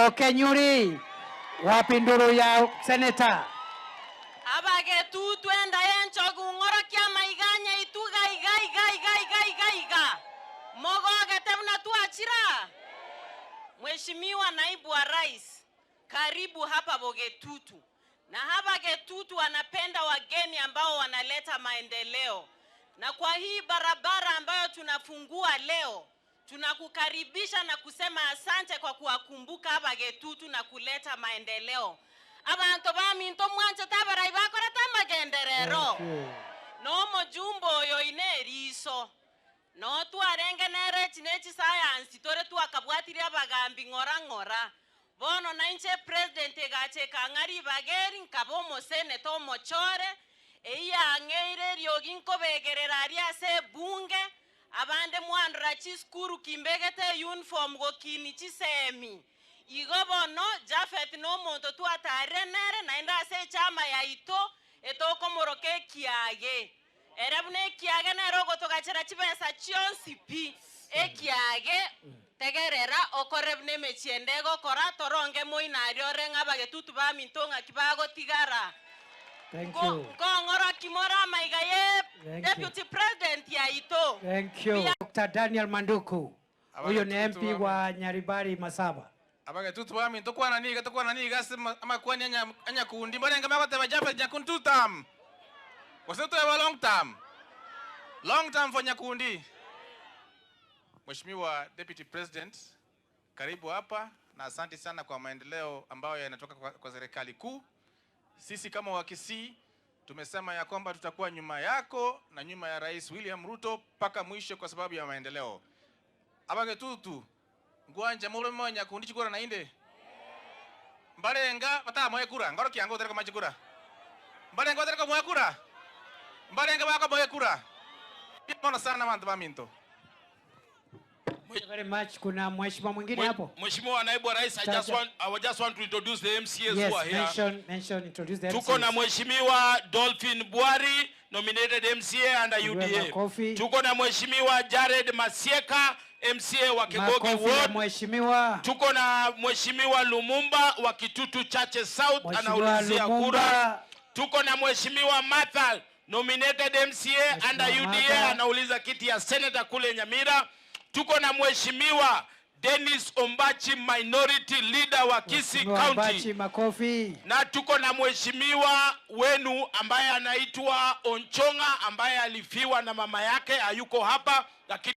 Okenyuri, wapi nduru ya seneta? Abage Kitutu enda yencho kungoro kia maiganya ituga iga. Mogo agetebna tuachira. Mheshimiwa Naibu wa Rais, karibu hapa Kitutu. Na hapa Kitutu anapenda wageni ambao wanaleta maendeleo. Na kwa hii barabara ambayo tunafungua leo, tunakukaribisha na kusema asante kwa kuwakumbuka hapa Kitutu na kuleta maendeleo. Abantu baminto mwanche tabara ibakora tamagenderero. No mojumbo yo ineriso. No tu arenge nere chinechi science tore tu akabwatiri abagambi ngora. Bono na inche president gache kangari bageri nkabomo seneto mochore. Eya ngeire ryoginko begerera ari ase bunge. Abande mwandra chiskuru kimbegete uniform go kini chisemi. Igobono Jafet no monto tu atarenere na inda se chama ya ito etoko moroke kiage. Erebune kiage na rogo tokachera chipesa chionsipi. Kiage tegerera okorebne mechiendego kora toronge moinario renga Kitutu ba mintonga kibago tigara. Thank you. Ngora kimora maigaye Deputy President ya ito. Thank you. Dr. Daniel Manduku. Huyo ni MP wa Nyaribari Masaba. Kitutu ba minto kwa nani ama kwa anya kundi mbona ngama kwa Jafet nyakuntu tam. Waseto ya long term for nyakundi. Mheshimiwa Deputy President, karibu hapa na asante sana kwa maendeleo ambayo yanatoka kwa serikali kuu. Sisi kama wakisi tumesema ya kwamba tutakuwa nyuma yako na nyuma ya Rais William Ruto paka mwisho kwa sababu ya maendeleo. Kitutu ngwanja mule monya kundi chikura na inde. Mbalenga pata moye kura ngoro kiango tere ko machikura. Mbalenga tere ko moye kura. Mbalenga bako moye kura. Mbona sana mantu baminto. Thank you very much. Kuna mheshimiwa mwingine hapo? Mheshimiwa Naibu wa Rais, I just want to introduce the MCAs who are here. Introduce the MCAs. Tuko na Mheshimiwa Dolphin Buari, nominated MCA under UDA. Tuko na Mheshimiwa Jared Masieka, MCA wa Kegogi Ward. Tuko na Mheshimiwa Lumumba wa Kitutu Chache South, anaulizia kura. Tuko na Mheshimiwa Mathal, nominated MCA under UDA, anauliza kiti ya Senator kule Nyamira. Tuko na Mheshimiwa Dennis Ombachi, minority leader wa Kisii County. Na tuko na Mheshimiwa wenu ambaye anaitwa Onchonga ambaye alifiwa na mama yake, hayuko hapa lakini